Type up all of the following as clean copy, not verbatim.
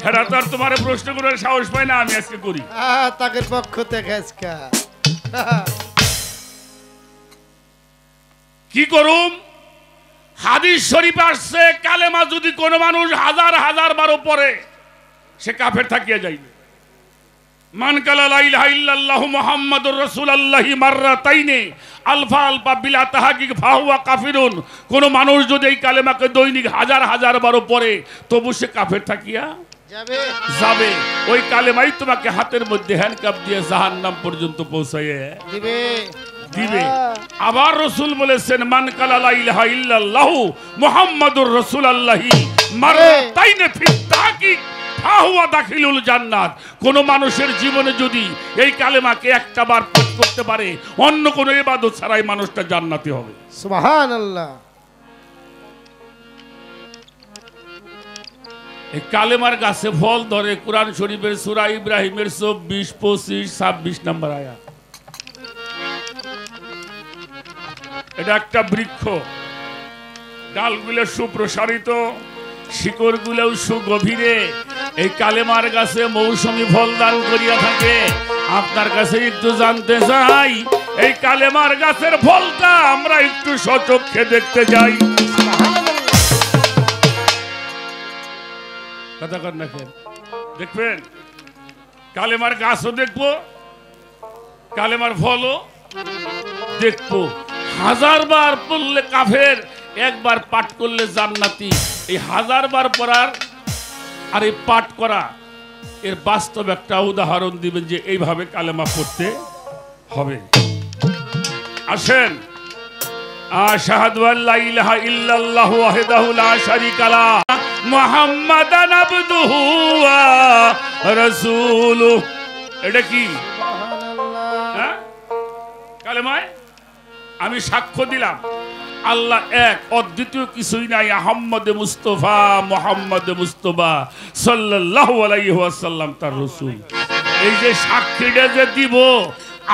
হেরা তো আর তোমার প্রশ্ন করার সাহস পায় না, আমি আজকে করি। তাকে পক্ষ থেকে আজকে কি করুম? হাদিস শরীফ আসছে কালেমা যদি কোনো মানুষ হাজার হাজার বারো পড়ে সে কাফের থাকিয়া যাইবে। মান কালা লা ইলাহা ইল্লাল্লাহু মুহাম্মাদুর রাসূলুল্লাহি মাররাতাইনি আলফা আলফা বিলা তাহকিক ফাহুয়া কাফিরুন। কোন মানুষ যদি এই কালেমাকে দৈনিক হাজার হাজার বারো পড়ে তবু সে কাফের থাকিয়া যাবে। ওই কালেমাই তোমাকে হাতের মধ্যে হ্যান্ডকাপ দিয়ে জাহান্নাম পর্যন্ত পৌঁছাইয়ে দিবে। আবার রাসূল বলেছেন মান কালা লা ইলাহা ইল্লাল্লাহু মুহাম্মাদুর রাসূলুল্লাহি মাররাতাইনি ফিত তাহকিক ফাহুয়া দাখিলুল জান্নাত। কোন মানুষের জীবনে যদি এই কালেমাকে একটা বার পাঠ করতে পারে অন্য কোন ইবাদত ছাড়াই মানুষটা জান্নাতি হবে। সুবহানাল্লাহ। এই কালেমার গাছে ফল ধরে কুরআন শরীফের সূরা ইব্রাহিমের 24, 25, 26 নম্বর আয়াত। এটা একটা বৃক্ষ, ডালগুলো সুপ্রসারিত, শিকড়গুলোও সুগভীরে। এই কালেমার গাছে মৌসুমী ফল দান করিয়া থাকে। আপনার কাছে একটু জানতে চাই এই কালেমার গাছের ফলটা আমরা একটু সচক্ষে দেখতে যাই। কথা কর না কেন? দেখবেন কালেমার গাছও দেখবো, কালেমার ফলও দেখবো। হাজার বার পড়লে কাফের, একবার পাঠ করলে জান্নাতি। এই হাজার বার পড়ার আর এই পাঠ করা এর বাস্তব একটা উদাহরণ দিবেন যে এইভাবে কালেমা পড়তে হবে। আসেন, আশহাদু আল্লা ইলাহা ইল্লাল্লাহু ওয়াহদাহু লা শারীকা লাহু মুহাম্মাদান আবদুহু ওয়া রাসূলুহু। এটা কি কালেমায় আমি সাক্ষ্য দিলাম আল্লাহ এক, অদ্বিতীয় কিছুই নাই। আহম্মদ মুস্তফা মুহাম্মদ মুস্তফা সাল্লাল্লাহু আলাইহি ওয়াসাল্লাম তার রাসূল। এই যে সাক্ষীটা যে দিব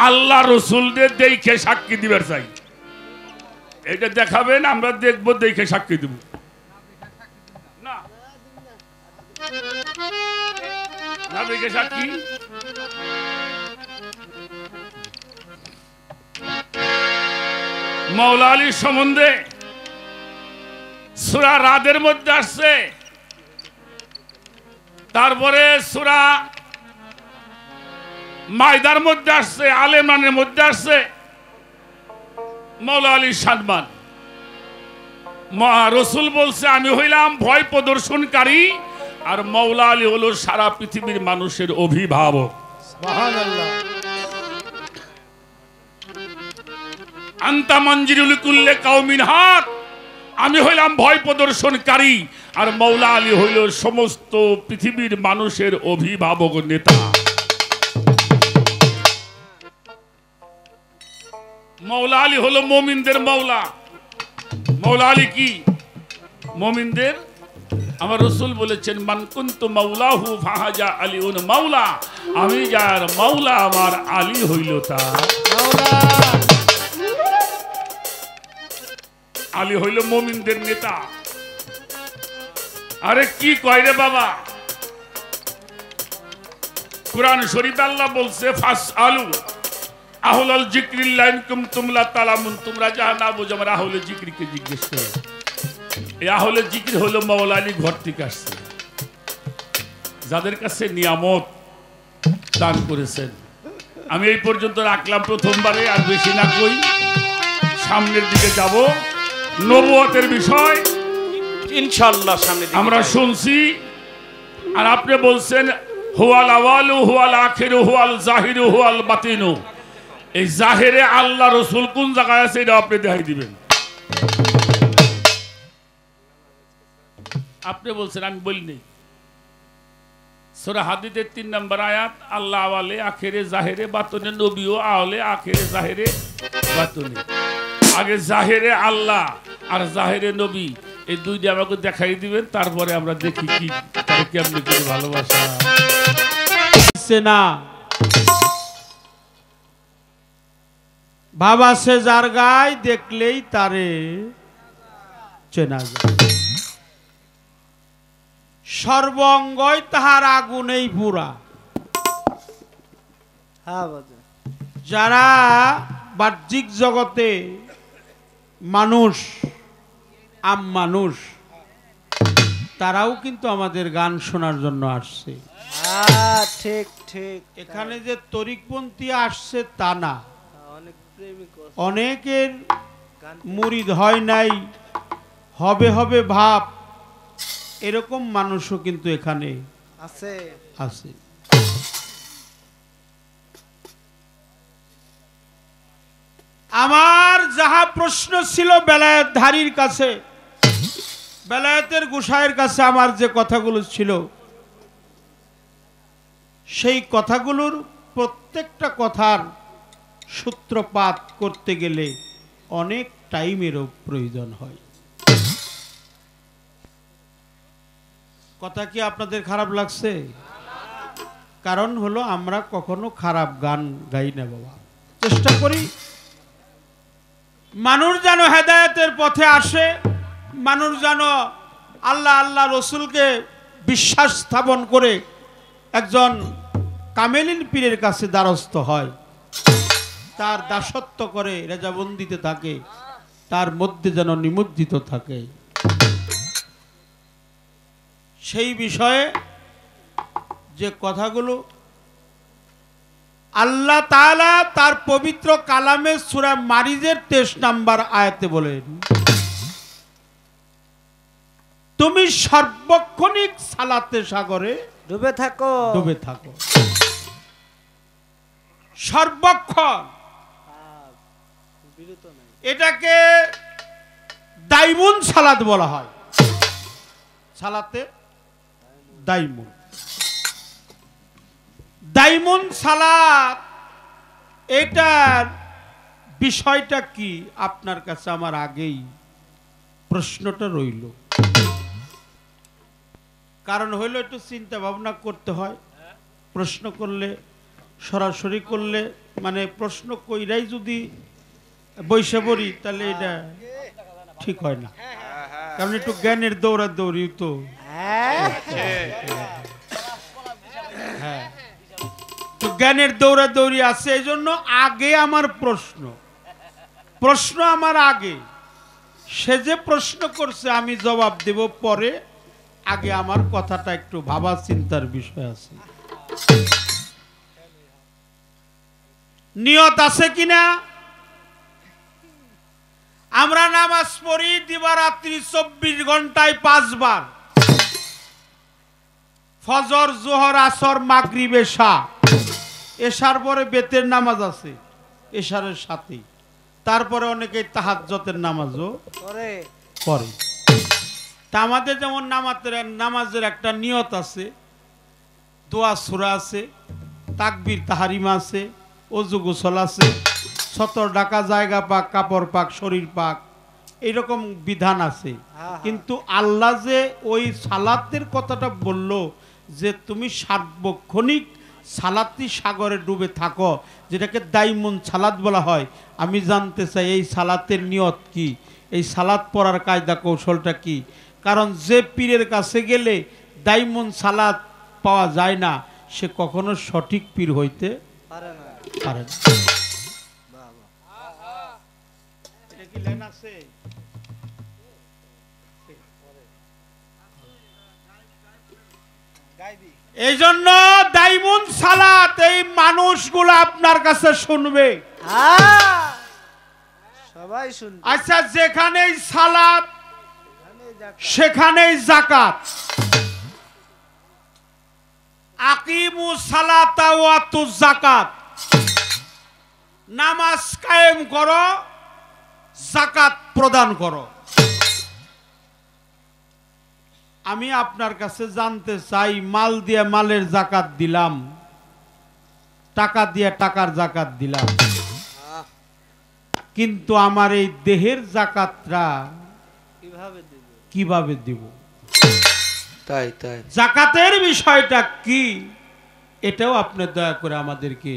আল্লাহ রাসূলদের দেখে সাক্ষী দিবার চাই। এটা দেখাবেন, আমরা দেখব, দেখে সাক্ষী দিব না, না দেখে সাক্ষী। মাওলা আলীর সম্বন্ধে সূরা রাদের মধ্যে আসছে, তারপরে সূরা মাইদার মধ্যে আসছে, আলে ইমরানের মধ্যে আসছে। মাওলা আলীর সম্মান রাসূল বলছে আমি হইলাম ভয় প্রদর্শনকারী, আর মাওলা আলী হলো সারা পৃথিবীর মানুষের অভিভাবক। সুবহানাল্লাহ। আনতা মঞ্জিরুল কুল্লি কওমিন হাক, আমি হইলাম ভয় প্রদর্শনকারী, আর মাওলা আলী হইল সমস্ত পৃথিবীর মানুষের অভিভাবক নেতা। মাওলা আলী হলো মুমিনদের মাওলা। মাওলা আলী কি? মুমিনদের। আমার রাসূল বলেছেন মান কুনতু মাওলাহু ফাহাজা আলীউন মাওলা, আমি যার মাওলা আমার আলী হইল তার মাওলা। আলী হইল মুমিনদের নেতা। আরে কি কয় রে বাবা? কুরআন শরীফ আল্লাহ বলছে ফাসআলু আহলাল যিকরিল্লাহ ইন কুনতুম লা তালামুন, তোমরা যাহা না বুঝো আমার আহলে যিকরিকে জিজ্ঞেস করো। এই আহলে যিকর হলো মাওলা আলী ঘর থেকে আসছে, যাদের কাছে নিয়ামত দান করেছেন। আমি এই পর্যন্ত রাখলাম প্রথমবারে, আর বেশি না কই, সামনের দিকে যাব। নবুয়তের বিষয় ইনশাআল্লাহ সামনে আমরা শুনছি, আর আপনি বলছেন হুয়াল আওয়ালু হুয়াল আখিরু হুয়াল জাহিরু হুয়াল বাতিনু। এই জাহেরে আল্লাহ রাসূল কোন জায়গায় আছে এটা আপনি দেখাই দিবেন। আপনি বলছেন, আমি বলিনি। সূরা হাদীদের 3 নম্বর আয়াত, আল্লাহ আওয়ালে আখিরে জাহেরে বাতিনে, নবীও আওয়ালে আখিরে জাহেরে বাতিনে। আগে জাহেরে আল্লাহ আর জাহেরে নবী, এই দুইটা আমাকে দেখাই দিবেন, তারপরে আমরা দেখি কি তারে কেমনে করে ভালোবাসা না। বাবা সে যার গায় দেখলেই তারে চেনা যায়। সর্বঙ্গই তাহার আগুনেই পুরা। হ্যাঁ বাজে। যারা বাহ্যিক জগতে মানুষ, মানুষ, তারাও কিন্তু আমাদের গান শোনার জন্য আসছে। ঠিক ঠিক। এখানে যে তরিকপন্থী আসছে তা না, অনেক প্রেমিক অনেকের মুরিদ হয় নাই, হবে হবে ভাব, এরকম মানুষও কিন্তু এখানে আছে আছে। আমার যাহা প্রশ্ন ছিল বেলায়েত ধারীর কাছে, বেলায়েতের গোসাইয়ের কাছে আমার যে কথাগুলো ছিল, সেই কথাগুলোর প্রত্যেকটা কথার সূত্রপাত করতে গেলে অনেক টাইমেরও প্রয়োজন হয়। কথা কি আপনাদের খারাপ লাগছে? কারণ হলো আমরা কখনো খারাপ গান গাই না বাবা। চেষ্টা করি মানুষ যেন হেদায়েতের পথে আসে, মানুষ যেন আল্লাহ আল্লাহ রসুলকে বিশ্বাস স্থাপন করে একজন কামেলিন পীরের কাছে দ্বারস্থ হয়, তার দাসত্ব করে রেজাবন্দিতে থাকে, তার মধ্যে যেন নিমজ্জিত থাকে। সেই বিষয়ে যে কথাগুলো আল্লাহ তাআলা তার পবিত্র কালামে সূরা মারিজের 23 নম্বর আয়াতে বলেন, তুমি সার্বক্ষণিক সালাতে সাগরে ডুবে থাকো, ডুবে থাকো। সর্বক্ষণ, এটাকে দাইমুন সালাত বলা হয়। সালাতে দাইমুন, দাইমুন সালাত, এটার বিষয়টা কি আপনার কাছে আমার আগেই প্রশ্নটা রইল। কারণ হইল একটু চিন্তা ভাবনা করতে হয়। প্রশ্ন করলে, সরাসরি করলে, মানে প্রশ্ন কইরাই যদি বৈশে পড়ি তাহলে এটা ঠিক হয় না। কারণ একটু জ্ঞানের দৌড়াদৌড়ি তো। হ্যাঁ, তো জ্ঞানের দৌড়াদৌড়ি আছে, এই জন্য আগে আমার প্রশ্ন আমার আগে। সে যে প্রশ্ন করছে আমি জবাব দেব পরে, আগে আমার কথাটা একটু ভাবা চিন্তার বিষয় আছে। নিয়ত আছে কিনা? আমরা নামাজ পড়ি দিবারাত্রি 24 ঘন্টায় 5 বার, ফজর, জোহর, আসর, মাগরিব, এশা। এশার পরে বেতের নামাজ আছে এশারের সাথে, তারপরে অনেকে তাহাজ্জুদের নামাজও পড়ে। তা আমাদের যেমন নামাজের একটা নিয়ত আছে, দোয়া সূরা আছে, তাকবীর তাহরিমা আছে, ওযু গোসল আছে, সতর ঢাকা, জায়গা পাক, কাপড় পাক, শরীর পাক, এইরকম বিধান আছে। কিন্তু আল্লাহ যে ওই সালাতের কথাটা বলল যে তুমি সার্বক্ষণিক সালাতি সাগরে ডুবে থাকো, যেটাকে দাইমুন সালাত বলা হয়। আমি জানতে চাই এই সালাতের নিয়ত কি, এই সালাত পড়ার কায়দা কৌশলটা কি? কারণ যে পীরের কাছে গেলে দাইমুন সালাত পাওয়া যায় না, সে কখনো সঠিক পীর হইতে পারে না। এটা কি লাইন আছে? এই জন্য দাইমুন সালাত এই মানুষগুলো আপনার কাছে শুনবে, সবাই শুনবে। আচ্ছা, যেখানেই সালাত সেখানেই যাকাত। আকিমু সালাতা ওয়া আতুজ যাকাত, নামাজ কায়েম করো, যাকাত প্রদান করো। আমি আপনার কাছে জানতে চাই, মাল দিয়ে মালের যাকাত দিলাম, টাকা দিয়ে টাকার যাকাত দিলাম, কিন্তু আমার এই দেহের যাকাতটা কিভাবে দিব? তাই যাকাতের বিষয়টা কি, এটাও আপনি দয়া করে আমাদেরকে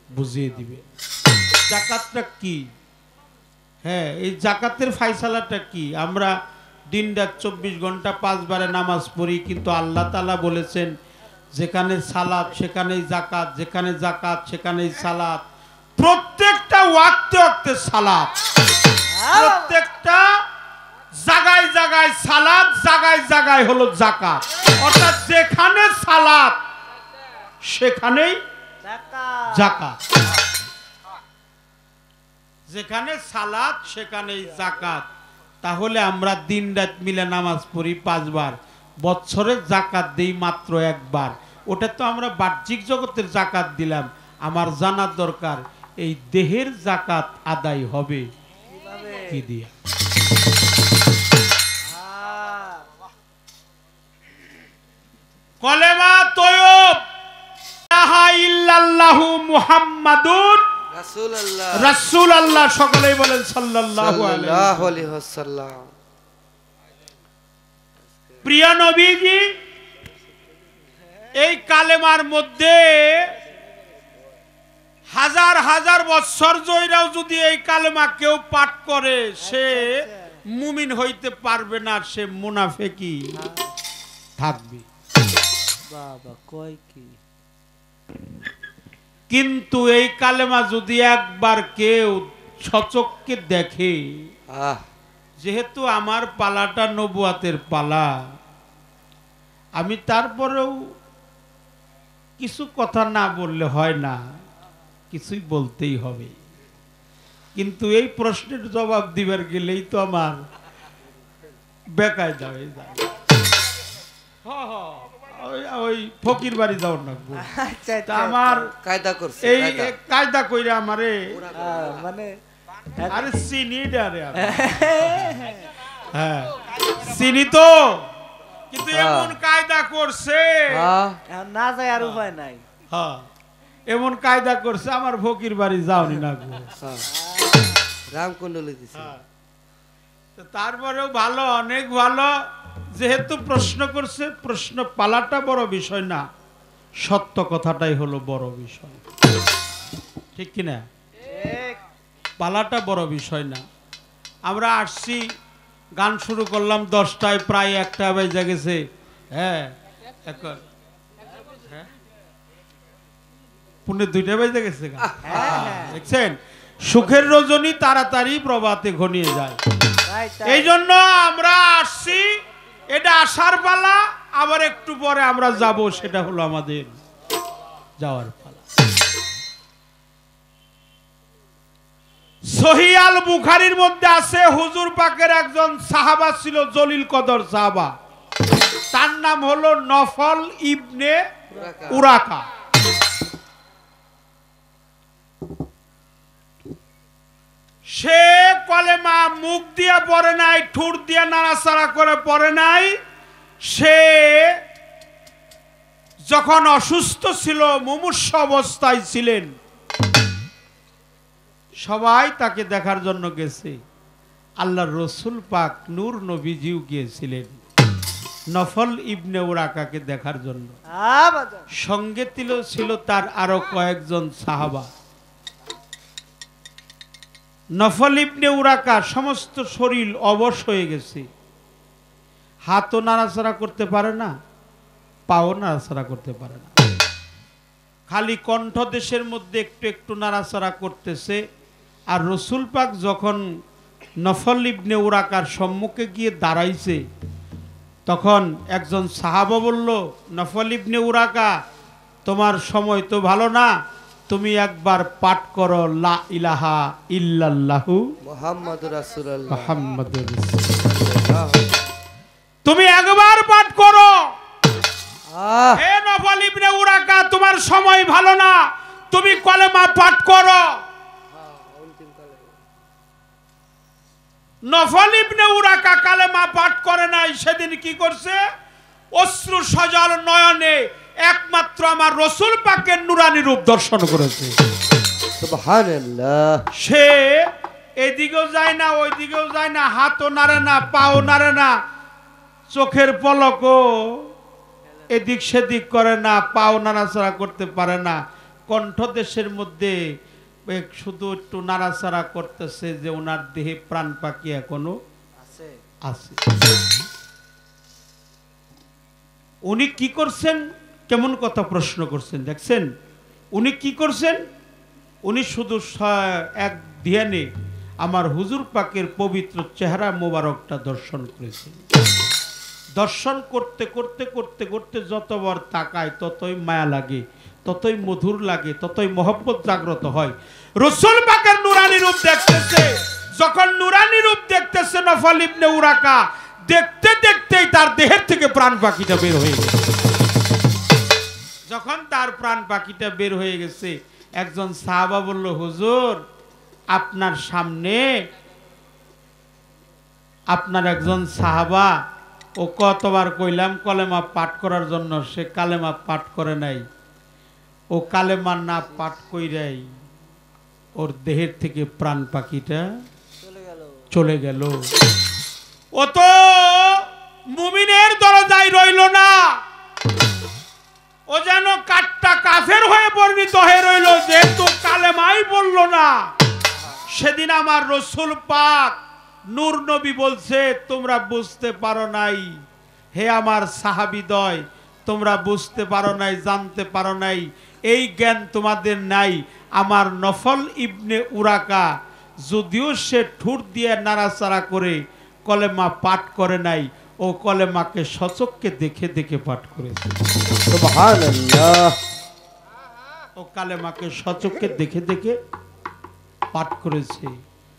বুঝিয়ে দিবে। যাকাতটা কি? হ্যাঁ, এই যাকাতের ফায়সালাটা কি? আমরা দিন রাত 24 ঘন্টা 5 বারে নামাজ পড়ি, কিন্তু আল্লাহ তাআলা বলেছেন যেখানে সালাত সেখানেই জাকাত, যেখানে জাকাত সেখানেই সালাত। প্রত্যেকটা ওয়াক্তে ওয়াক্তে সালাত, প্রত্যেকটা জায়গায় জায়গায় সালাত, জায়গায় জায়গায় হলো জাকাত। অর্থাৎ যেখানে সালাত সেখানেই জাকাত, যেখানে সালাত সেখানেই জাকাত। তাহলে আমরা দিন রাত মিলে নামাজ পড়ি 5 বার, বছরে জাকাত দেই মাত্র 1 বার। ওটা তো আমরা বাহ্যিক জগতের জাকাত দিলাম। আমার জানার দরকার এই দেহের জাকাত আদায় হবে কি দিয়ে? কলেমা তয়্যব ইলাহা ইল্লাল্লাহু মুহাম্মাদুর রাসূলুল্লাহ, সকলেই বলেন সাল্লাল্লাহু আলাইহি ওয়াসাল্লাম। প্রিয় নবীজি, এই কালেমার মধ্যে হাজার হাজার বছর জয়রাও যদি এই কালেমা কেউ পাঠ করে সে মুমিন হইতে পারবে না, সে মুনাফিকি থাকবে। বাবা কয় কি? কিন্তু এই কালেমা যদি একবার কেউ সচক্ষে দেখে, যেহেতু আমার পালাটা নবুয়াতের পালা, আমি তারপরেও কিছু কথা না বললে হয় না, কিছুই বলতেই হবে। কিন্তু এই প্রশ্নের জবাব দিবার গেলেই তো আমার বেকায়দা হয়ে যায়। ওই ফকির বাড়ি যাও না, আমার কায়দা করছে, এই কায়দা কইরা আমারে মানে আরে চিনি ডারে, হ্যাঁ চিনি তো, কিন্তু এমন কায়দা করছে না যায় আর উপায় নাই। হ্যাঁ এমন কায়দা করছে আমার ফকির বাড়ি যাওনি না গো, রামকুণ্ডলে দিছে। তারপরেও ভালো, অনেক ভালো। যেহেতু প্রশ্ন করছে, প্রশ্ন পালাটা বড় বিষয় না, সত্য কথাটাই হলো বড় বিষয়, ঠিক কিনা? পালাটা বড় বিষয় না। আমরা আসছি, গান শুরু করলাম 10টায়, প্রায় 1টা বেজে গেছে। হ্যাঁ এখন পুনে 2টা বেজে গেছে। দেখছেন, সুখের রজনী তাড়াতাড়ি প্রভাতে ঘনিয়ে যায়। এই জন্য আমরা আসছি, এটা আসার পালা, আবার একটু পরে আমরা যাব, সেটা হলো আমাদের যাওয়ার পালা। সহিহ আল বুখারীর মধ্যে আছে, হুজুর পাকের একজন সাহাবা ছিল, জলিল কদর সাহাবা, তার নাম হলো নফল ইবনে উরাকা। সে কলেমা মুখ দিয়ে পড়ে নাই, ঠোঁট দিয়ে নাড়াচাড়া করে পড়ে নাই। সে যখন অসুস্থ ছিল, মুমূর্ষু অবস্থায় ছিলেন, সবাই তাকে দেখার জন্য গেছে। আল্লাহর রসুল পাক নূর নবীজিও গিয়েছিলেন নফল ইবনে উরাকাকে দেখার জন্য। সঙ্গে ছিল তার আরো কয়েকজন সাহাবা। নফল ইবনে উরাকা সমস্ত শরীর অবশ হয়ে গেছে, হাতও নাড়াচাড়া করতে পারে না, পাও নাড়াচাড়া করতে পারে না, খালি কণ্ঠ দেশের মধ্যে একটু একটু নাড়াচাড়া করতেছে। আর রসুল পাক যখন নফল ইবনে উরাকার সম্মুখে গিয়ে দাঁড়াইছে, তখন একজন সাহাবা বলল, নফল ইবনে উরাকা, তোমার সময় তো ভালো না, তুমি একবার পাঠ করো লা ইলাহা ইল্লাল্লাহু মুহাম্মাদুর রাসূলুল্লাহ, মুহাম্মাদুর রাসূলুল্লাহ, তুমি একবার পাঠ করো। হে নফল ইবনে উরাকা, তোমার সময় ভালো না, তুমি কলেমা পাঠ করো। নফল ইবনে উরাকা কালেমা পাঠ করে নাই। সেদিন কি করছে? অশ্রু সজল নয়নে একমাত্র আমার রসুল পাকের নুরানি রূপ দর্শন করেছে। সুবহানাল্লাহ। সে এদিকেও যায় না, ওইদিকেও যায় না, হাতও নাড়ে না, পাও নাড়ে না, চোখের পলকও এদিক সেদিক করে না, পাও নাড়াচাড়া করতে পারে না, কণ্ঠদেশের মধ্যে শুধু একটু নাড়াচাড়া করতেছে যে ওনার দেহে প্রাণ পাখি এখনো আছে। উনি কি করছেন? কেমন কথা প্রশ্ন করছেন দেখছেন? উনি কি করছেন? উনি শুধু এক ধ্যানে আমার হুজুর পাকের পবিত্র চেহারা মোবারকটা দর্শন করেছেন। দর্শন করতে করতে করতে করতে যতবার তাকায় ততই মায়া লাগে, ততই মধুর লাগে, ততই মহব্বত জাগ্রত হয়। রাসূল পাকের নূরানী রূপ দেখতেছে। যখন নূরানী রূপ দেখতেছে নফল ইবনে উরাকা, দেখতে দেখতেই তার দেহের থেকে প্রাণ পাখিটা বের হয়ে গেছে। যখন তার প্রাণ পাখিটা বের হয়ে গেছে, একজন সাহাবা বলল, হুজুর আপনার সামনে আপনার একজন সাহাবা, ও কতবার কইলাম কলেমা পাঠ করার জন্য, সে কালেমা পাঠ করে নাই। ও কালেমা না পাঠ কইরাই ওর দেহের থেকে প্রাণ পাখিটা চলে গেল। ও তো মুমিনের দরজায় রইল না, ও যেন কাটটা কাফের হয়ে পরিণত হয়ে রইল, যেহেতু কালেমাই বলল না। সেদিন আমার রাসূল পাক নূর নবী বলছে, তোমরা বুঝতে পারো নাই হে আমার সাহাবীদ্বয়, তোমরা বুঝতে পারো নাই, জানতে পারো নাই, এই জ্ঞান তোমাদের নাই। আমার নফল ইবনে উরাকা যদিও সে ঠুট দিয়ে নাড়াচাড়া করে কলেমা পাঠ করে নাই, ও কলেমাকে সচক্ষে দেখে দেখে পাঠ করেছে। সুবহানাল্লাহ। ও কালেমাকে সচক্ষে দেখে দেখে পাঠ করেছে।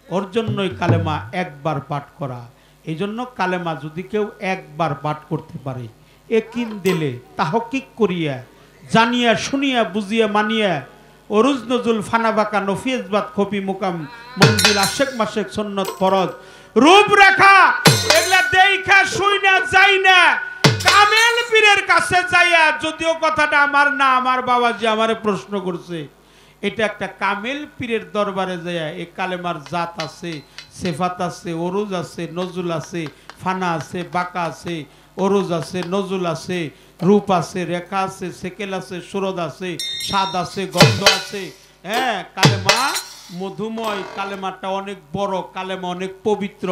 ওর জন্যই কালেমা একবার পাঠ করা। এই জন্য কালেমা যদি কেউ একবার পাঠ করতে পারে, একিন দিলে তাহকিক করিয়া জানিয়া শুনিয়া বুঝিয়া মানিয়া, অরুজ নজুল ফানাবাকা নফিয়াজবাদ খপি মুকাম মঞ্জিল আশেক মাসেক সুন্নত ফরজ রূপরেখা এগুলা দেখা শুইনা যাই না, কামেল পীরের কাছে যাইয়া, যদিও কথাটা আমার না, আমার বাবাজি আমারে প্রশ্ন করছে, এটা একটা কামেল পীরের দরবারে যাইয়া এই কালেমার জাত আছে, সেফাত আছে, অরুজ আছে, নজুল আছে, ফানা আছে, বাঁকা আছে, অরুজ আছে, নজুল আছে, রূপ আছে, রেখা আছে, সেকেল আছে, সুরদ আছে, স্বাদ আছে, গন্ধ আছে। হ্যাঁ, কালেমা মধুময়, কালেমাটা অনেক বড়, কালেমা অনেক পবিত্র,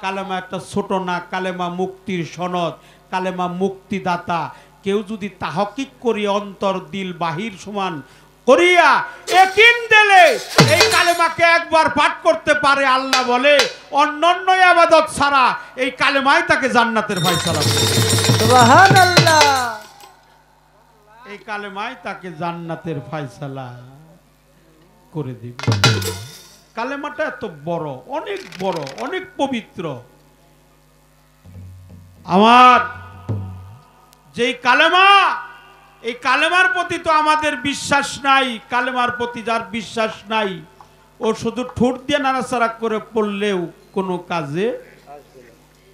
কালেমা একটা ছোট না, কালেমা মুক্তির সনদ, কালেমা মুক্তিদাতা। কেউ যদি তাহকিক করি অন্তর দিল বাহির সমান করিয়া একিন দিলে এই কালেমাকে একবার পাঠ করতে পারে, আল্লাহ বলে অন্যান্য ইবাদত ছাড়া এই কালেমাই তাকে জান্নাতের ফয়সালা করে দেবে। সুবহানাল্লাহ। এই কালেমাই তাকে জান্নাতের ফয়সালা করে দিবে। কালেমাটা এত বড়, অনেক বড়, অনেক পবিত্র। আমার যেই কালেমা, এই কালেমার প্রতি তো আমাদের বিশ্বাস নাই। কালেমার প্রতি যার বিশ্বাস নাই, ও শুধু ঠোঁট দিয়ে নাড়াচাড়া করে পড়লেও কোনো কাজে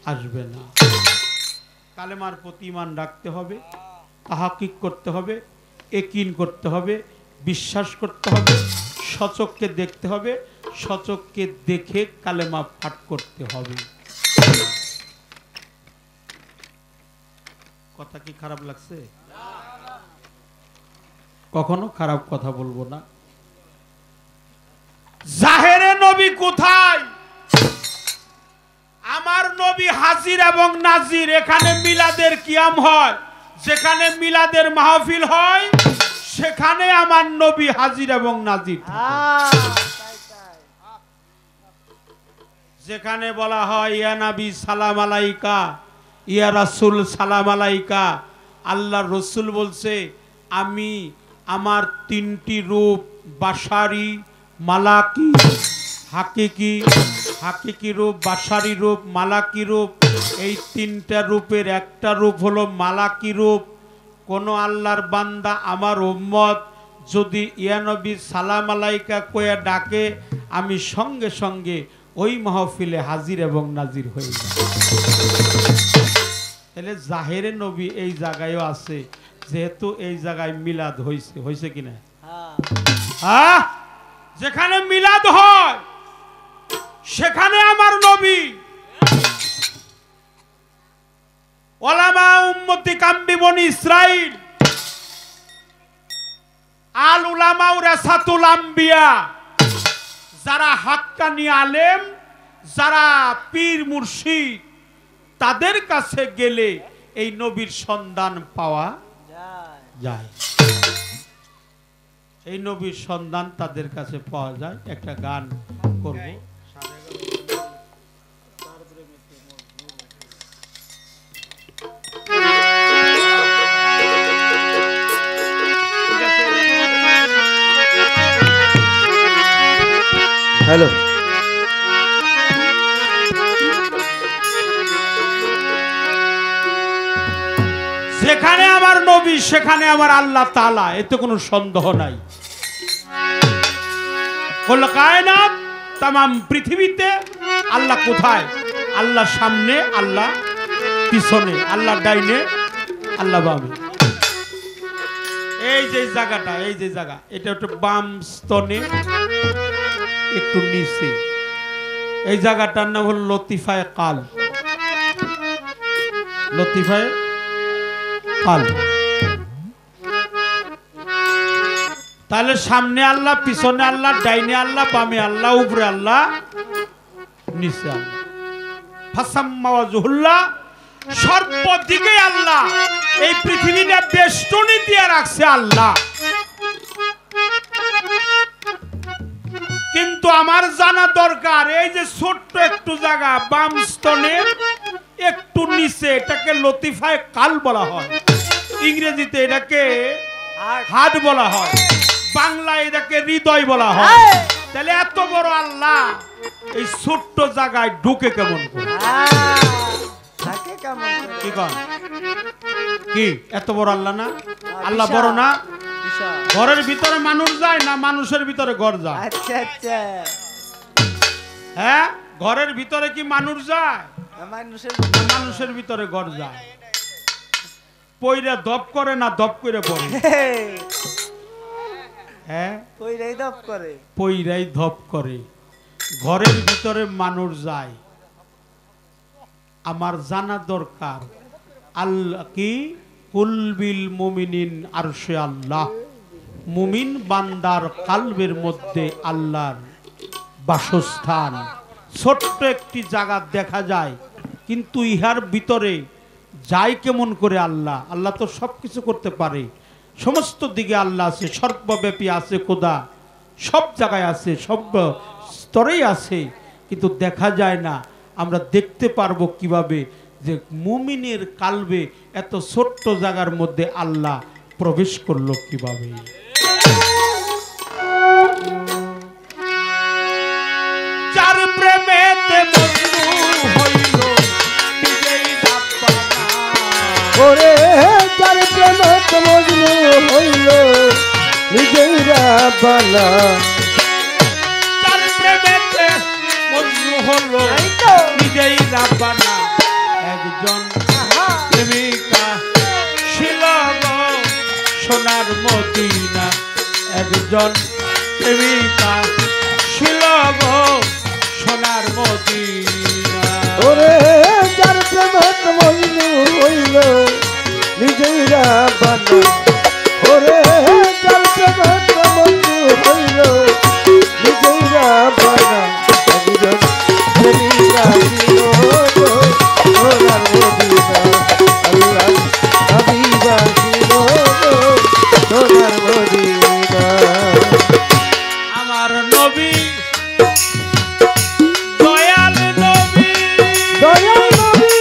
আসবে না। কালেমার প্রতি ঈমান রাখতে হবে, তাহকিক করতে হবে, একিন করতে হবে, বিশ্বাস করতে হবে, সচক্ষে দেখতে হবে, সচক্ষে দেখে কালেমা পাঠ করতে হবে। কথা কি খারাপ লাগছে? কখনো খারাপ কথা বলবো না। জাহেরে নবী কোথায়? আমার নবী হাজির এবং নাজির। এখানে মিলাদের কিয়াম হয়, যেখানে মিলাদের মাহফিল হয়, সেখানে আমার নবী হাজির এবং নাজির। যেখানে বলা হয় ইয়া নবী সালাম আলাইকা, ইয়া রাসূল সালাম আলাইকা, আল্লাহর রাসূল বলছে আমি আমার তিনটি রূপ, বাশারি, মালাকি, হাকিকি, হাকিকি রূপ, বাশারি রূপ, মালাকি রূপ, এই তিনটা রূপের একটা রূপ হলো মালাকি রূপ। কোন আল্লাহর বান্দা আমার উম্মত যদি ইয়া নবী সালাম আলাইকা কয়ে ডাকে, আমি সঙ্গে সঙ্গে ওই মাহফিলে হাজির এবং নাজির হয়ে যায়। তাহলে জাহেরে নবী এই জায়গায়ও আছে, যেহেতু এই জায়গায় মিলাদ হয়েছে, হয়েছে কিনা? হ্যাঁ, যেখানে মিলাদ হয় সেখানে আমার নবী। ওলামা উম্মতি কাম্বি বনি ইসরাইল, আল উলামা ওয়ারাসাতুল আম্বিয়া, যারা হাক্কানি আলেম, যারা পীর মুর্শিদ, তাদের কাছে গেলে এই নবীর সন্ধান পাওয়া যায়। এই নবীর সন্ধান তাদের কাছে পাওয়া যায়। একটা গান করব। হ্যালো, যেখানে আমার নবী সেখানে আমার আল্লাহ তাআলা, এতে কোনো সন্দেহ নাই। কুল কায়নাত, তামাম পৃথিবীতে আল্লাহ কোথায়? আল্লাহ সামনে, আল্লাহ পিছনে, আল্লাহ ডাইনে, আল্লাহ বামে। এই যে জায়গাটা, এই যে জায়গা, এটা একটু বাম স্তনে একটু নিচে, এই জায়গাটার নাম হল লতিফায়ে কাল। লতিফায়ে কাল। তাহলে সামনে আল্লাহ, পিছনে আল্লাহ, ডাইনে আল্লাহ, বামে আল্লাহ, উপরে আল্লাহ, নিচে আল্লাহ। ফাসাম্মা ওয়াজহুল্লাহ, সর্বদিকে আল্লাহ। এই পৃথিবীটা বেষ্টনী দিয়ে রাখছে আল্লাহ। কিন্তু আমার জানা দরকার, এই যে ছোট্ট একটু জায়গা বাম স্তনে একটু নিচে, এটাকে লতিফায়ে কাল বলা হয়। ইংরেজিতে এটাকে হার্ট বলা হয়, বাংলায় এটাকে হৃদয় বলা হয়। তাহলে এত বড় আল্লাহ এই ছোট্ট জায়গায় ঢুকে কেমন করে? কি কন? কি এত বড় আল্লাহ না? আল্লাহ বড় না? ঘরের ভিতরে মানুষ যায় না মানুষের ভিতরে ঘর যায়? আচ্ছা আচ্ছা, হ্যাঁ, ঘরের ভিতরে কি মানুষ যায়? মানুষের ভিতরে ঘর যায়। পইরা দপ করে না দপ করে পড়ে? হ্যাঁ, পইরাই দপ করে। পইরাই ধপ করে। ঘরের ভিতরে মানুষ যায়। আমার জানা দরকার আল্লাহ কি? কুলবিল মুমিনিন আরশে আল্লাহ। মুমিন বান্দার কালবের মধ্যে আল্লাহর বাসস্থান। ছোট্ট একটি জায়গা দেখা যায়, কিন্তু ইহার ভিতরে যায় কেমন করে আল্লাহ? আল্লাহ তো সবকিছু করতে পারে, সমস্ত দিকে আল্লাহ আছে, সর্বব্যাপী আছে খোদা, সব জায়গায় আছে, সব স্তরেই আছে, কিন্তু দেখা যায় না। আমরা দেখতে পারবো কিভাবে যে মুমিনের কালবে এত ছোট্ট জায়গার মধ্যে আল্লাহ প্রবেশ করলো কিভাবে? যার প্রেমেতে মজনু হইল নিজেই রাব্বানা। ওরে যার প্রেমত মজনু হইল নিজেই রাব্বানা। যার প্রেমেতে মজনু হলো নিজেই রাব্বানা। একজন প্রেমিকা ছিল গো সোনার মদিনা। একজন প্রেমিকা ছিল গো সোনার মদিনা। ওরে যার প্রেমত মজনু হইল নিজেই রাব্বানা। ওরে যার প্রেমত মজনু হইল নিজেই রাব্বানা। একজন প্রেমিকা ছিল গো সোনার মদিনা। আল্লাহ হাবিবা ছিল গো সোনার মদিনা। আমার নবী দয়াল নবী, দয়াল নবী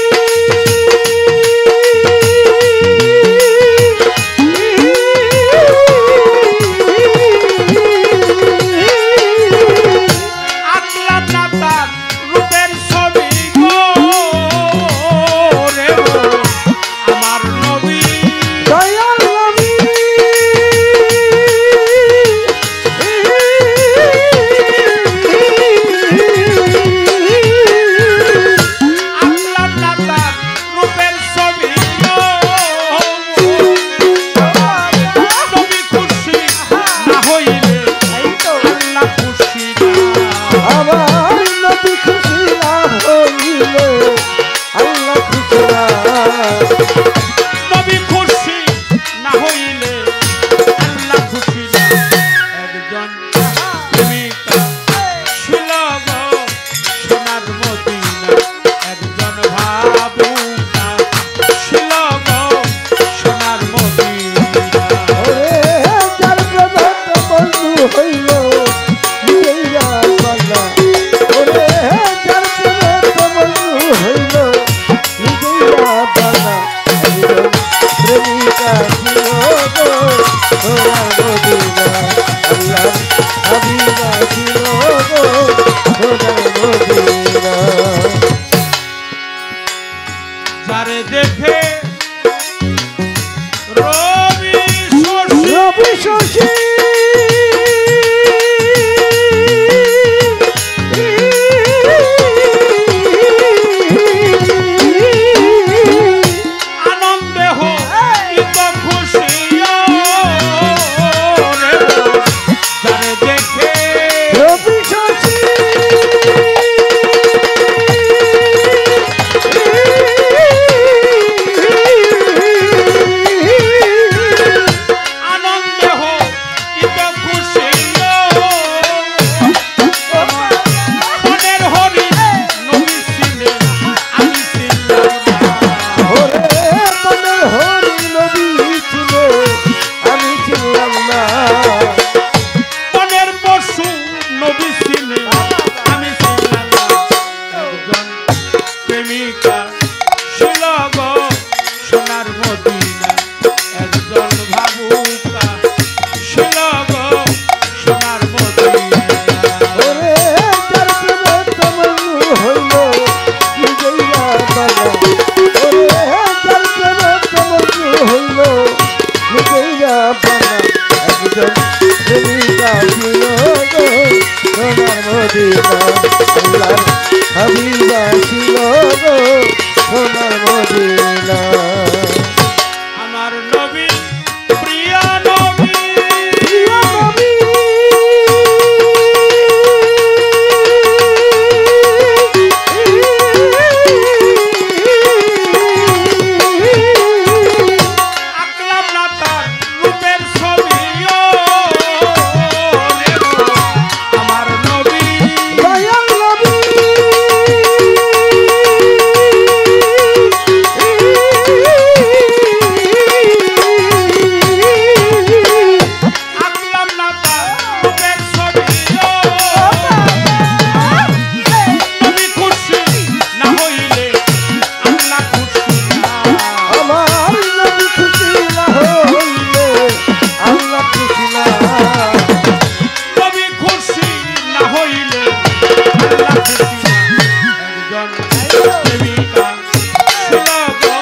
ছিল গো সোনার মদিনা আল্লাহ হাবিবা ছিল গো সোনার মদিনা যারে দেখে রবি রবি শশী আনন্দে হইত খুশি যারে দেখে রবি শশী আনন্দে হইত খুশি মনের হরি নবী ছিলে আমি ছিলাম না। ওরে মনের হরি নবী ছিল আমি ছিলাম না মনের পশু নবী ছিলে আমি ছিলাম না। একজন প্রেমিকা ছিল গো সোনার মদিনা একজন ভাবুকা ছিল গো সোনার মদিনা ওরে যার প্রেমে তমন্নু হইল নিজেইরা বানা ওরে যার প্রেমে তমন্নু হইল নিজেইরা বানা একজন প্রেমিকা ছিল গো সোনার মদিনা আল্লাহর হাবিবা ছিল গো সোনার মদিনা আমার নবী প্রিয় নবী প্রিয় নবী আকলাম না তার রূপের ছবি আমার নবী দয়াল নবী আকলাম না তার রূপের ছবি নবী খুশি না হইলে আল্লাহ খুশি না আমার নবী খুশি না হইলে আল্লাহ খুশি না নবী খুশি না হইলে আল্লাহ খুশি না একজন প্রেমিকা ছিল গো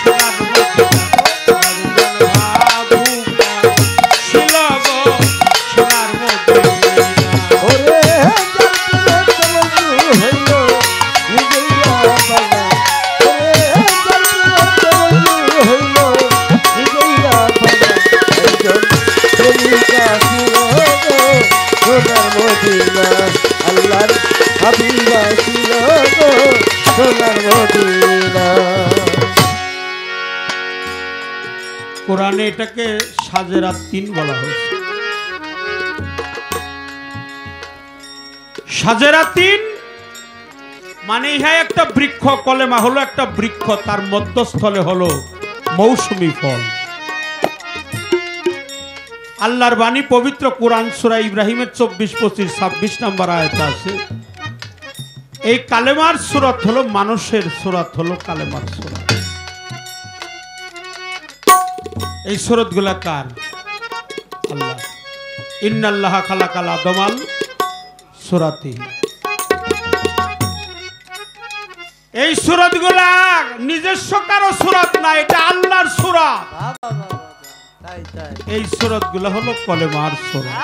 সোনার মদিনা একজন ভাবুকা ছিল গো সোনার মদিনা ওরে যার প্রেমে তমন্নু হইল নিজেইরা বানা ওরে যার প্রেমে তমন্নু হইল নিজেইরা বানা একজন প্রেমিকা ছিল গো সোনার মদিনা আল্লাহর হাবিবা ছিল গো সোনার মদিনা কোরআনে এটাকে সাজেরাত 3 বলা হয়েছে সাজেরাত 3 মানে ইহা একটা বৃক্ষ কলেমা হলো একটা বৃক্ষ তার মধ্যস্থলে হলো মৌসুমী ফল আল্লাহর বাণী পবিত্র কোরআন সূরা ইব্রাহিমের 24-25-26 নম্বর আয়াতে আছে এই কালেমার সূরত হলো মানুষের সূরত হলো কালেমার সূরত এই সূরতগুলা কার আল্লাহ ইন্নাল্লাহা খালাকাল আদমাল সূরাতিহি এই সূরতগুলা নিজস্ব কারো সূরত না এটা আল্লাহর সূরত তাই তাই এই সূরতগুলো হলো কলেমার সূরত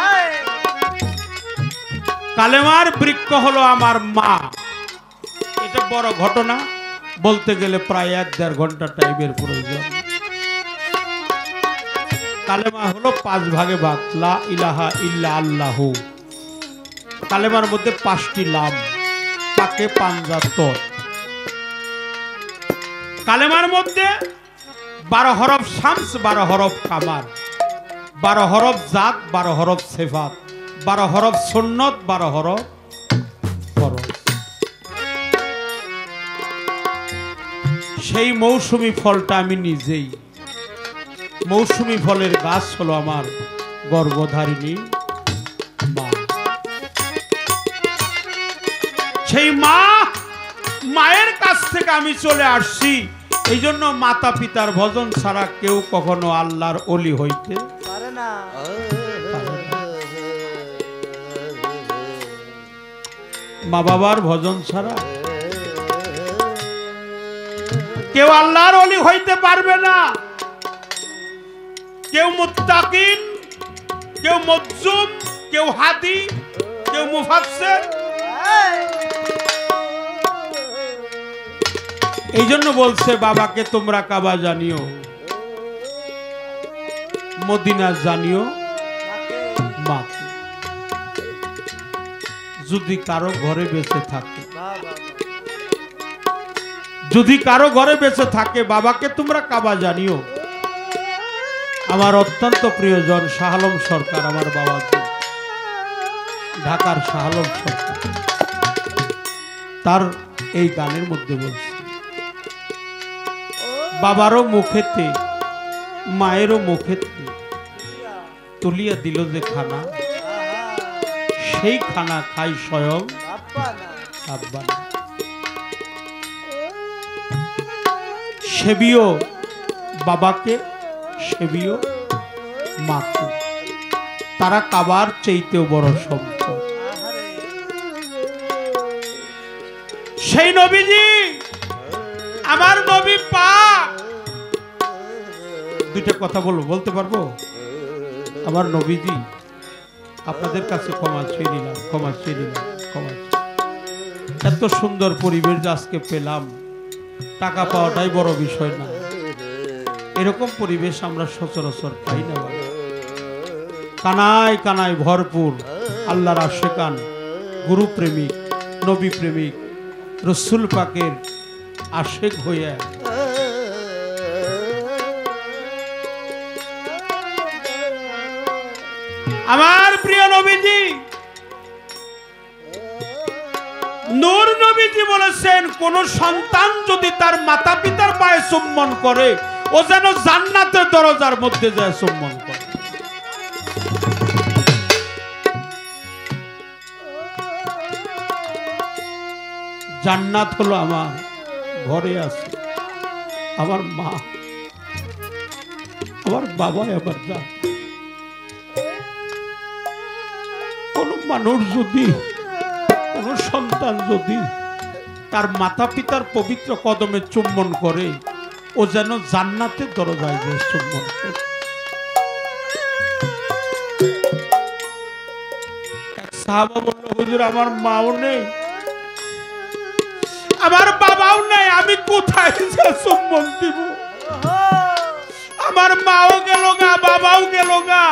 কালেমার বৃক্ষ হলো আমার মা এটা বড় ঘটনা বলতে গেলে প্রায় 1-1.5 ঘন্টা টাইমের প্রয়োজন কালেমা হলো 5 ভাগে ভাগ লা ইলাহা ইল্লা আল্লাহু কালেমার মধ্যে 5টি লাম পাকে পাঞ্জা তত কালেমার মধ্যে 12 হরফ শামস 12 হরফ কামার 12 হরফ জাত 12 হরফ সিফাত 12 হরফ সুন্নত 12 হরফ ফরজ সেই মৌসুমী ফলটা আমি নিজেই মৌসুমী ফলের গাছ হলো আমার গর্ভধারিণী মা সেই মায়ের কাছ থেকে আমি চলে আসছি এই জন্য মাতা পিতার ভজন ছাড়া কেউ কখনো আল্লাহর ওলি হইতে পারে না। পারে না। মা বাবার ভজন ছাড়া কেউ আল্লাহর ওলি হইতে পারবে না। কেউ মুত্তাকিন, কেউ মজজুম, কেউ হাদি, কেউ মুফাসসির। এই জন্য বলছে বাবাকে তোমরা কাবা জানিও, মদিনা জানিও মাকে। যদি কারো ঘরে বেঁচে থাকে, যদি কারো ঘরে বেঁচে থাকে, বাবাকে তোমরা কাবা জানিও। আমার অত্যন্ত প্রিয়জন শাহ আলম সরকার, আমার বাবা ঢাকার শাহ আলম সরকার, তার এই গানের মধ্যে বলছে বাবারও মুখেতে মায়েরও মুখেতে তুলিয়া দিল যে খানা, সেই খানা খাই স্বয়ং আব্বা না। সেবিও বাবাকে, সেবিও মাকে, তারা কাবার চাইতেও বড় সম্পদ। সেই নবীজি আমার নবী পাক। দুইটা কথা বলতে পারবো? আমার নবীজি, আপনাদের কাছে ক্ষমা চেয়ে নিলাম, ক্ষমা চেয়ে নিলাম, ক্ষমা চেয়ে। এত সুন্দর পরিবেশ আজকে পেলাম, টাকা পাওয়াটাই বড় বিষয় না। এরকম পরিবেশ আমরা সচরাচর পাই না। কানায় কানায় ভরপুর আল্লাহর আশিকান, গুরু প্রেমিক, নবী প্রেমিক, রসুল পাকের আশিক হইয়া আমার প্রিয় নবীজি নূর নবীজি বলেছেন, কোন সন্তান যদি তার মাতা পিতার পায়ে চুম্বন করে, ও যেন জান্নাতের দরজার মধ্যে যায় চুম্বন করে। জান্নাত হলো আমার ঘরে আছে, আমার মা, আমার বাবা, আমার যা। কোন মানুষ যদি, কোন সন্তান যদি তার মাতা পিতার পবিত্র কদমে চুম্বন করে, ও যেন জান্নাতের দরজায় যায় চুম্বন করে। সাহাবা বলল, হুজুর আমার মাও নেই, আমার বাবাও নেই, আমি কোথায় যে চুম্বন দিব? আমার মাও গেল গা, বাবাও গেল গা,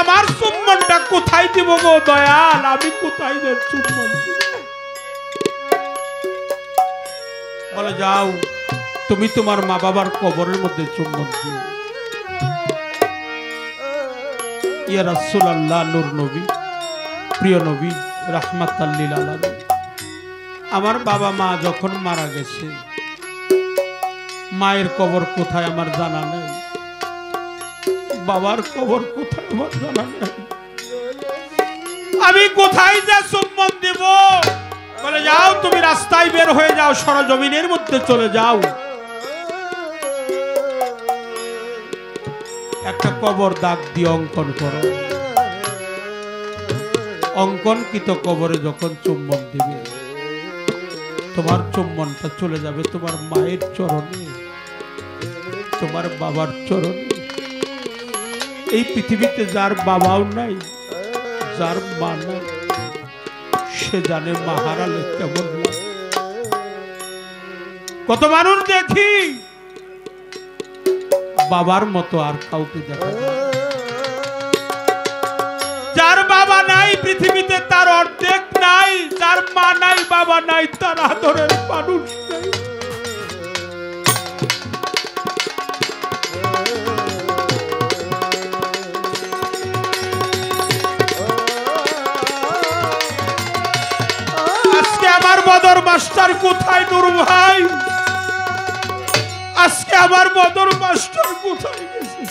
আমার চুম্বনটা কোথায় দিব গো দয়াল? আমি কোথায় যে চুম্বন দিব? বলে, যাও তুমি তোমার মা বাবার কবরের মধ্যে চুম্বন দিও। ইয়া রাসূলুল্লাহ, নূর নবী, প্রিয় নবী, রাহমাতাল লিল আলামিন, আমার বাবা মা যখন মারা গেছে, মায়ের কবর কোথায় আমার জানা নেই, বাবার কবর কোথায় আমার জানা নেই, আমি কোথায় যা চুম্বন দেব? বলে, যাও তুমি রাস্তায় বের হয়ে যাও, সরজমিনের মধ্যে চলে যাও, একটা কবর দাগ দিয়ে অঙ্কন করো। অঙ্কনকৃত কবরে যখন চুম্বন দিবে, তোমার চুম্বনটা চলে যাবে তোমার মায়ের চরণে, তোমার বাবার চরণে। এই পৃথিবীতে যার বাবাও নাই, যার মা নাই, সে জানে মা হারালে কেমন লাগে। কত মানুষ দেখি বাবার মতো আর কাউকে দেখা যায়। যার বাবা নাই পৃথিবীতে, তার অর্ধেক নাই। যার মা নাই, বাবা নাই, তার আদরের মানুষ নেই। আজকে আমার বদর মাস্টার কোথায় নূর ভাই? আজকে আমার বদর মাস্টার কোথায় গেছে?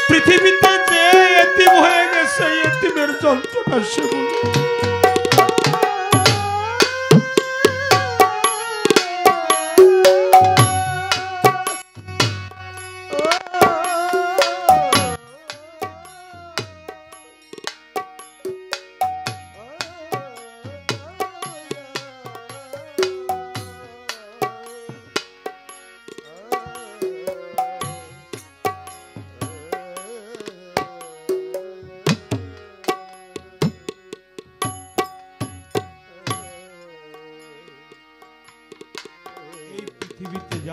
পৃথিবীতে যে এতিম হয়ে গেছে, এতিমের যন্ত্রণা সে বলে।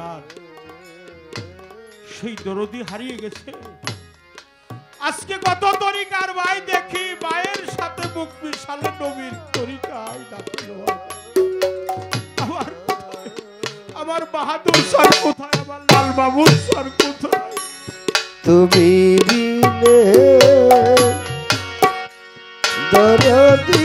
দয়ার সেই দরদি হারিয়ে গেছে। আজকে কত তরিকার ভাই দেখি ভাইয়ের সাথে মুখ মিশালে নবীর তরিকায় দাখিল হয়। আমার বাহাদুর স্যার কোথায়, আমার লাল বাবুর স্যার কোথায়? তুমি বিনে দরদি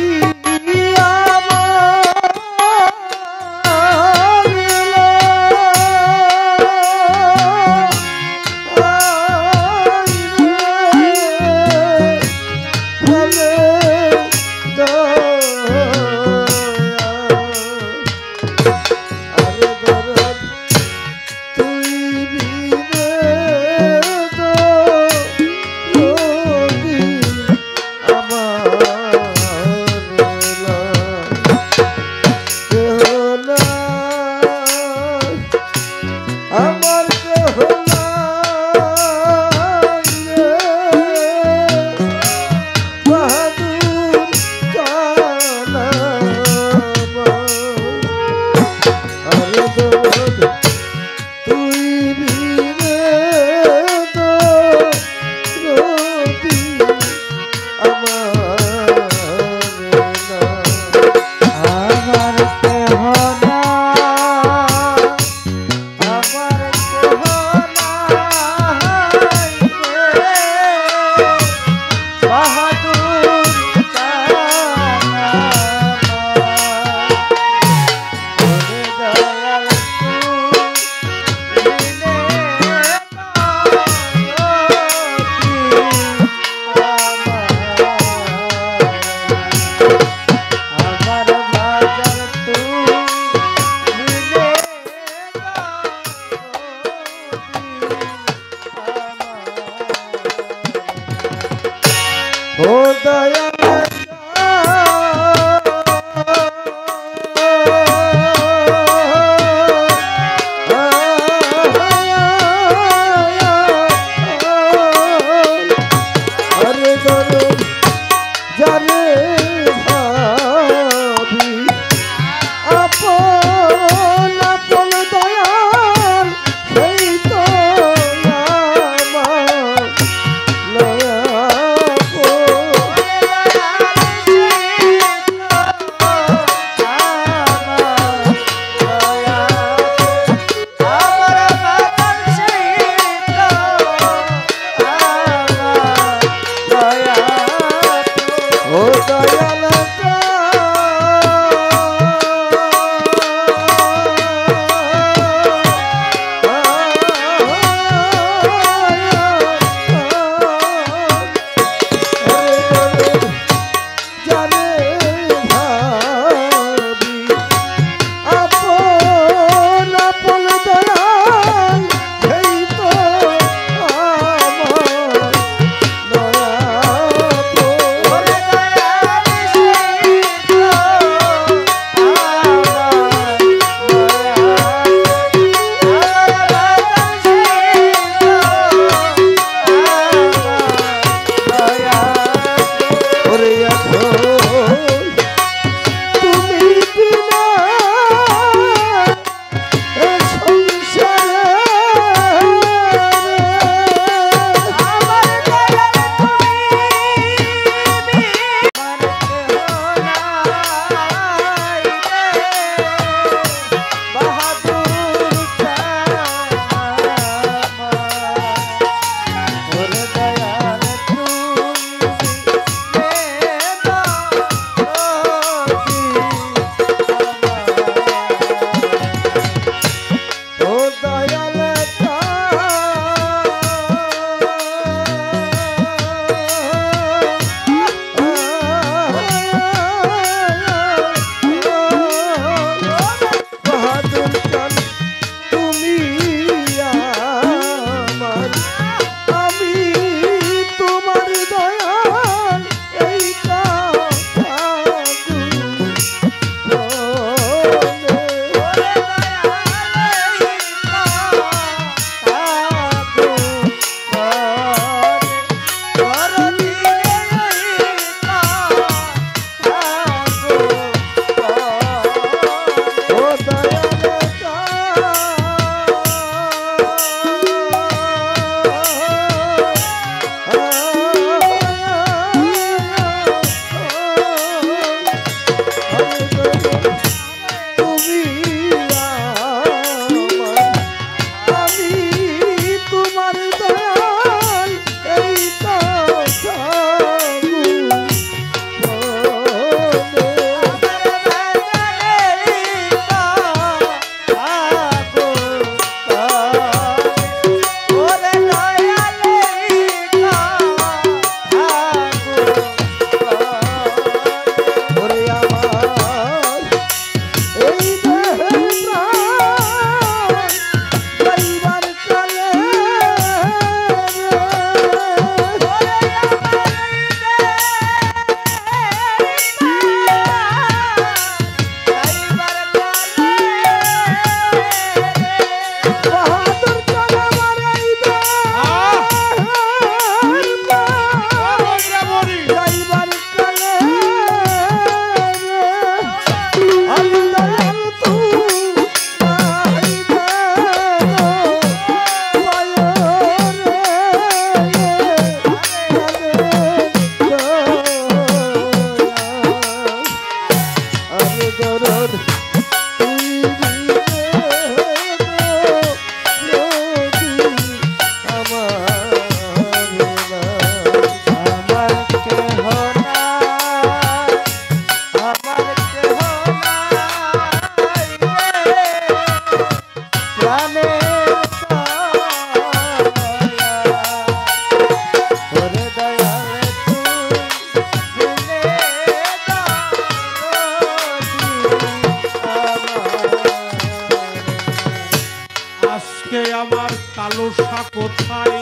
কথা কোথায়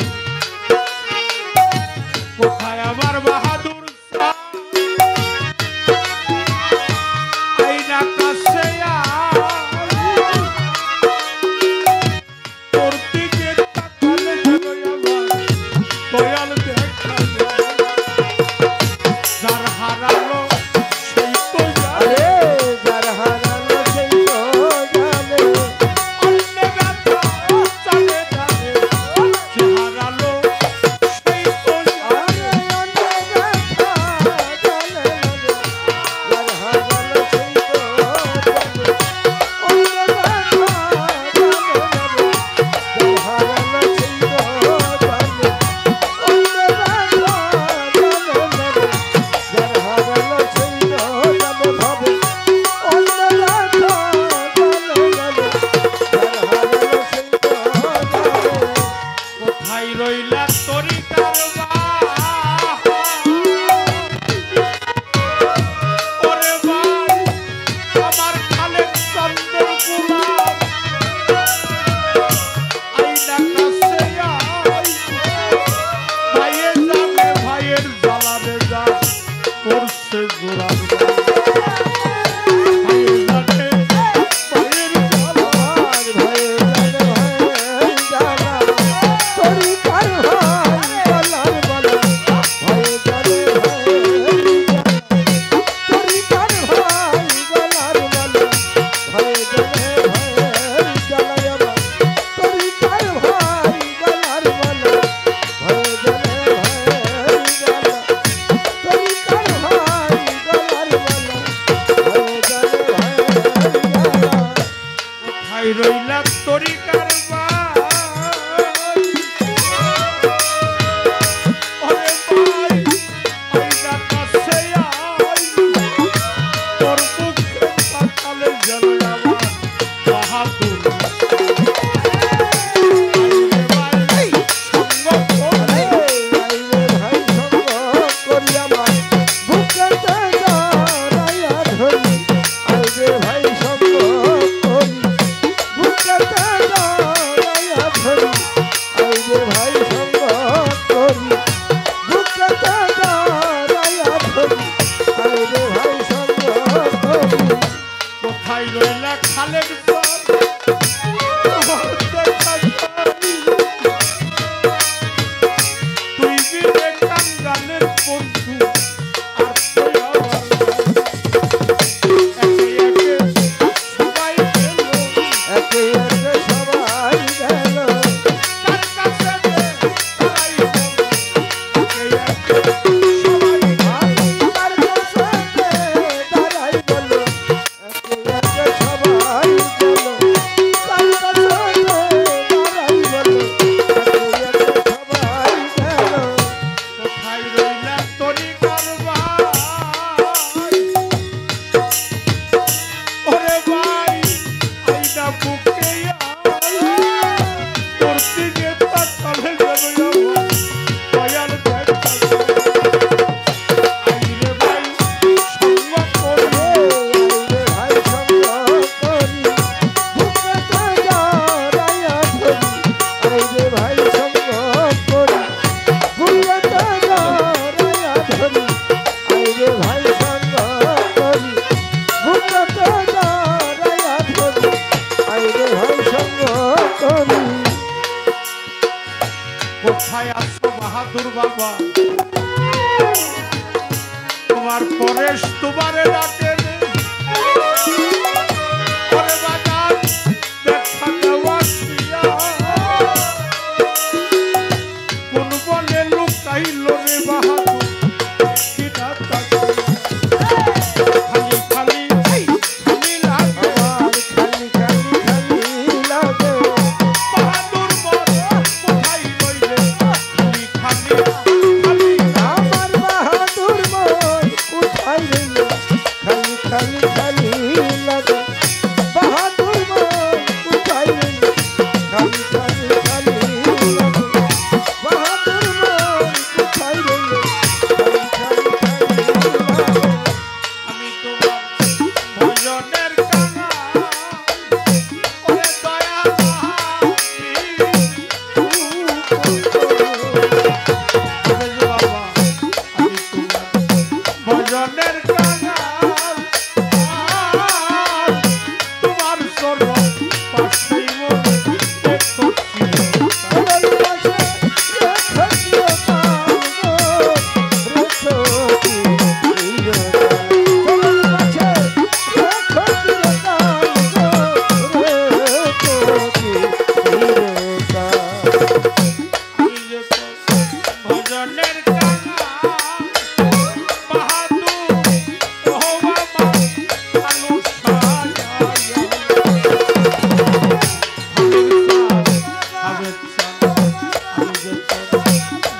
কোথায় আমার বাহাদুর আইনা কাছে তোর দিকে তাকালে আমার দয়াল দেখা যার হারালো সেই তো জানে যার হারানো সেই তো জানে অন্য ব্যথা জানে জানে যে হারালো সেই তো জানে অন্য ব্যথা জানে যার হারানো সেই তো জানে অন্য ব্যথা জানে যার হারানো সেই তো জানে অন্য ব্যথা জানে যার হারানো সেই তো জানে ভাবে অন্য ব্যথা জানে যার হারানো সেই তো জানে কোথায় রইলা তোরি কারবার ওরে ভাই আমার খালেক চন্দ্র গোলাম আইনা কাছে ভাইয়ে জানে ভাইয়ের জ্বালাবে যা করছে জোরার ভাইয়ে জানে ভাইয়ের জ্বালা আর ভয়ে জানে ভয়ে জানা তোরি কার ভাই গলার বলা ভয়ে জানে ভয়ে তোরি কার ভাই গলার বলা ভয়ে জানে ভয়ে জানা যাবা তোরি কার ভাই গলার বলা ভয়ে জানে ভয়ে জানা তোরি কার ভাই গলার বলা ভয়ে জানে ভয়ে জানা কোথায় রইলা তোরি কারবার ওরে ভাই আইনা কাছে তোর মুখে তাকালে যেন আমার বাহাদুর আইরে ভাই সঙ্গ করে আইরে ভাই সঙ্গ করি আমার বুকেতে জড়াইয়া ধরি আইরে ভাই সঙ্গ করি বুকেতে জড়াইয়া ধরি আইরে ভাই সঙ্গ করি বুকেতে জড়াইয়া ধরি আইরে ভাই সঙ্গ করি কোথায় রইলা খালেক চর আমার দেখা জানি তুই বিলে কাঙ্গালের বন্ধু আর তুই আমার একে একে সবাই গেল একে একে সবাই গেল তার কাছে তারাই বল একে একে সবাই তার কাছে দাঁড়াই গেল একে একে সবাই গেল তার কাছে দাঁড়াই গেল একে একে সবাই গেল কোথায় রইলা তোরি কারবার ওরে ভাই আইনা বুকে তোর দিকে তাকালে যেন আমার দয়াল দেখা আইরে ভাই সঙ্গ করে আইরে ভাই সঙ্গ করি বুকেতে জড়াইয়া ধরি আইরে ভাই সঙ্গ করি বুকেতে জড়াইয়া ধরি আইরে ভাই সঙ্গ করি বুকেতে জড়াইয়া ধরি আইরে ভাই সঙ্গ করি কোথায় আছো বাহাদুর বাবা তোমার পরেশ তোমারে ডাকে রে। ওরে বাজার দেখা দেওয়া শুইয়া কোন বলে লুকাইল রে বাহাদুর কিনা তাকে খালি খালি খালি লাগে আমার খালি খালি খালি লাগে বাহাদুর বলে কোথায় রইলে খালি খালি খালি আমার বাহাদুর মন কোথায় রইল খালি খালি খালি লাগে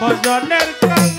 ভজনের কান